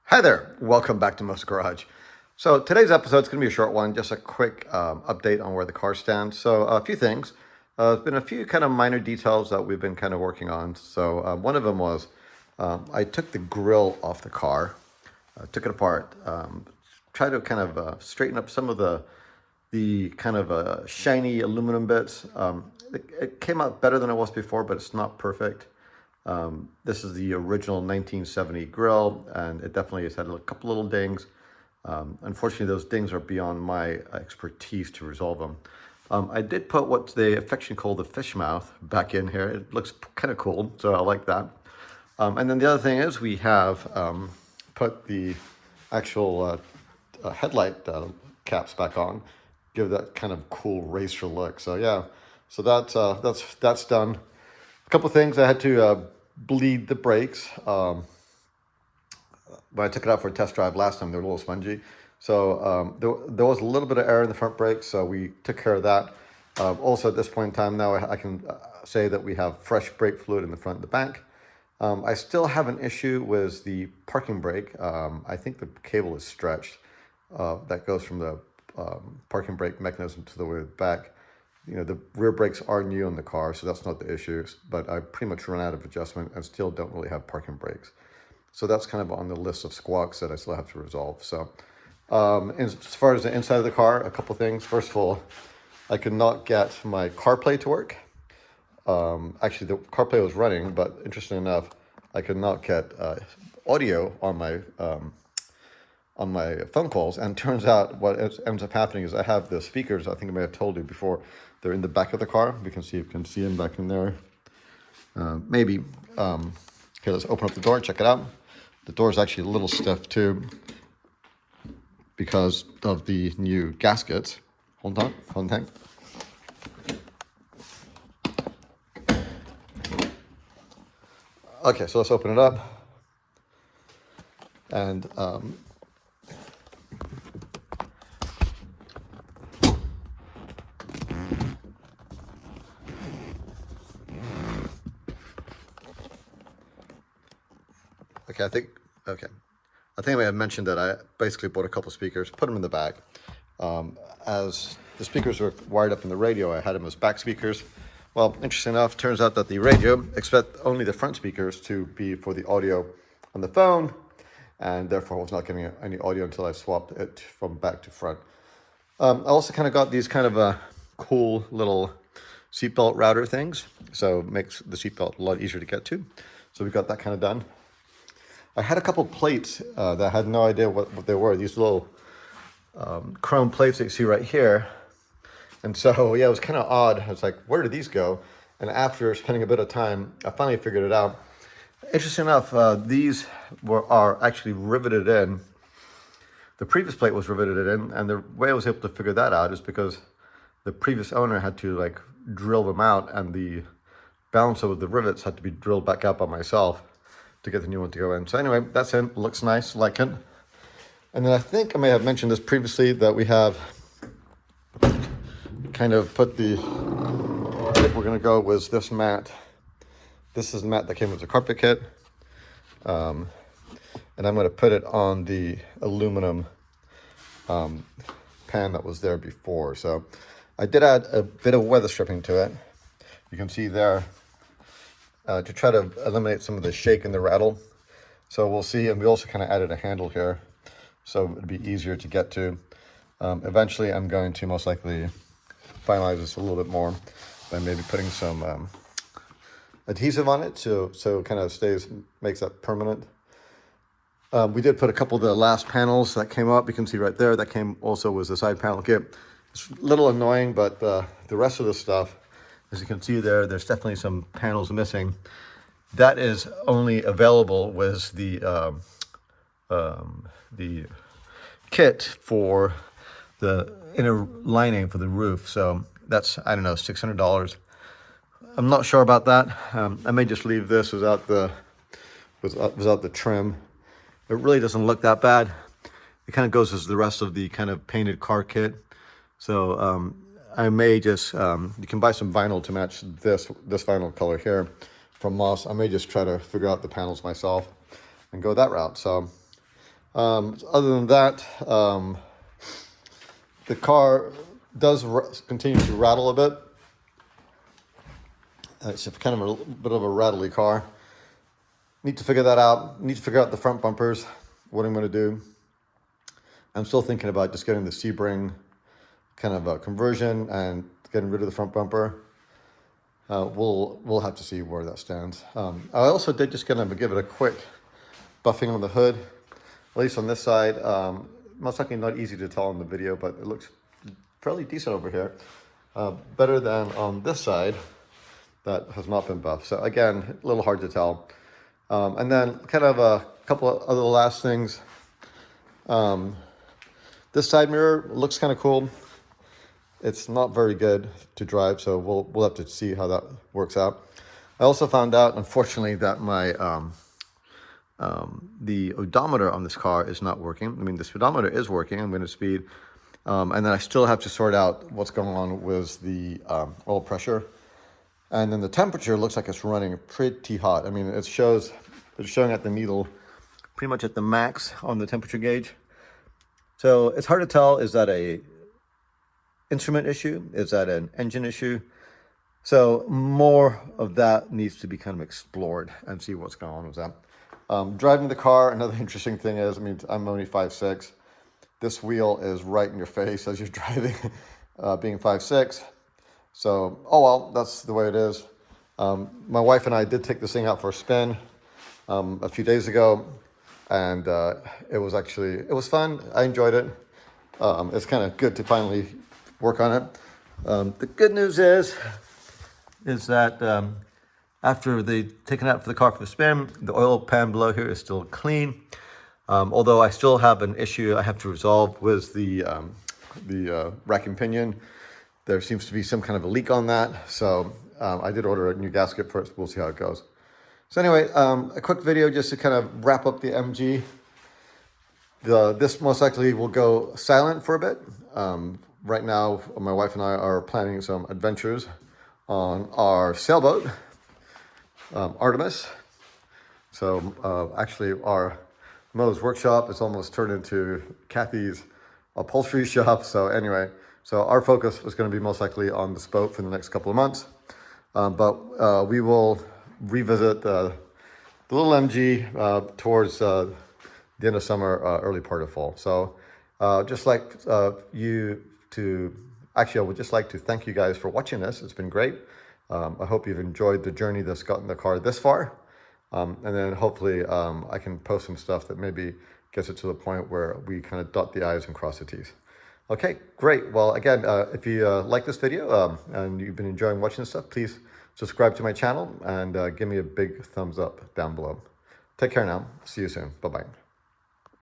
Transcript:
Hi there, welcome back to Most Garage. So today's episode is going to be a short one, just a quick update on where the car stands. So a few things. There's been a few kind of minor details that we've been kind of working on. So one of them was I took the grill off the car, took it apart, tried to kind of straighten up some of the kind of shiny aluminum bits. It came out better than it was before, but it's not perfect. This is the original 1970 grill, and it definitely has had a couple little dings. Unfortunately, those dings are beyond my expertise to resolve them. I did put what they affectionately call the fish mouth back in here. It looks kind of cool, so I like that. And then the other thing is we have put the actual headlight caps back on, give that kind of cool racer look. So yeah, so that's done. A couple of things I had to bleed the brakes. When I took it out for a test drive last time, they were a little spongy. So there was a little bit of air in the front brakes, so we took care of that. Also, at this point in time now, I can say that we have fresh brake fluid in the front and the back. I still have an issue with the parking brake. I think the cable is stretched. That goes from the parking brake mechanism to the back. You know, the rear brakes are new in the car, so that's not the issue. But I pretty much run out of adjustment and still don't really have parking brakes. So that's kind of on the list of squawks that I still have to resolve. So as far as the inside of the car, a couple things. First of all, I could not get my CarPlay to work. Actually, the CarPlay was running, but interesting enough, I could not get audio on my phone calls. And turns out what ends up happening is I have the speakers, I think I may have told you before, they're in the back of the car. You can see them back in there. Maybe. Okay, let's open up the door and check it out. The door is actually a little stiff too because of the new gaskets. Hold on. Okay, so let's open it up. And I think I may have mentioned that I basically bought a couple of speakers, put them in the back. As the speakers were wired up in the radio, I had them as back speakers. Well, interesting enough, turns out that the radio expect only the front speakers to be for the audio on the phone, and therefore I was not getting any audio until I swapped it from back to front. I also kind of got these kind of cool little seatbelt router things, so it makes the seatbelt a lot easier to get to. So we got that kind of done. I had a couple plates that I had no idea what they were. These little chrome plates that you see right here. And so, yeah, it was kind of odd. I was like, where did these go? And after spending a bit of time, I finally figured it out. Interesting enough, these are actually riveted in. The previous plate was riveted in, and the way I was able to figure that out is because the previous owner had to like drill them out, and the balance of the rivets had to be drilled back out by myself to get the new one to go in. So anyway, that's in. Looks nice, like it. And then I think I may have mentioned this previously that we have kind of put I think we're going to go with this mat. This is the mat that came with the carpet kit. And I'm going to put it on the aluminum pan that was there before. So I did add a bit of weather stripping to it. You can see there. To try to eliminate some of the shake and the rattle. So we'll see, and we also kind of added a handle here, so it'd be easier to get to. Eventually, I'm going to most likely finalize this a little bit more by maybe putting some adhesive on it, so it kind of makes that permanent. We did put a couple of the last panels that came up. You can see right there, that came also was the side panel kit. It's a little annoying, but the rest of the stuff, as you can see there, there's definitely some panels missing. That is only available with the kit for the inner lining for the roof. So that's, I don't know, $600. I'm not sure about that. I may just leave this without the trim. It really doesn't look that bad. It kind of goes as the rest of the kind of painted car kit. So I may just, you can buy some vinyl to match this vinyl color here from Moss. I may just try to figure out the panels myself and go that route. So Other than that, the car does continue to rattle a bit. It's kind of a bit of a rattly car. Need to figure that out. Need to figure out the front bumpers, what I'm going to do. I'm still thinking about just getting the Sebring kind of a conversion and getting rid of the front bumper. We'll have to see where that stands. I also did just kind of give it a quick buffing on the hood, at least on this side. Most likely not easy to tell in the video, but it looks fairly decent over here. Better than on this side that has not been buffed. So again, a little hard to tell. And then kind of a couple of other last things. This side mirror looks kind of cool. It's not very good to drive, so we'll have to see how that works out. I also found out, unfortunately, that my the odometer on this car is not working. I mean, the speedometer is working. I'm going to speed, and then I still have to sort out what's going on with the oil pressure, and then the temperature looks like it's running pretty hot. I mean, it's showing at the needle pretty much at the max on the temperature gauge. So it's hard to tell, is that a instrument issue? Is that an engine issue? So more of that needs to be kind of explored and see what's going on with that. Driving the car, another interesting thing is, I mean, I'm only 5'6". This wheel is right in your face as you're driving, being 5'6". So, oh well, that's the way it is. My wife and I did take this thing out for a spin a few days ago, and it was fun. I enjoyed it. It's kind of good to finally work on it. The good news is that after they taken out for the car for the spin, the oil pan below here is still clean. Although I still have an issue I have to resolve with the racking pinion. There seems to be some kind of a leak on that. So I did order a new gasket first. We'll see how it goes. So anyway, a quick video just to kind of wrap up the MG. This most likely will go silent for a bit. Right now, my wife and I are planning some adventures on our sailboat, Artemis. So actually our Mo's workshop is almost turned into Kathy's upholstery shop. So anyway, so our focus is going to be most likely on this boat for the next couple of months. But we will revisit the little MG towards the end of summer, early part of fall. So just like I would just like to thank you guys for watching this. It's been great. I hope you've enjoyed the journey that's gotten the car this far. And then hopefully I can post some stuff that maybe gets it to the point where we kind of dot the I's and cross the T's. Okay, great. Well, again, if you like this video and you've been enjoying watching this stuff, please subscribe to my channel and give me a big thumbs up down below. Take care now. See you soon. Bye-bye.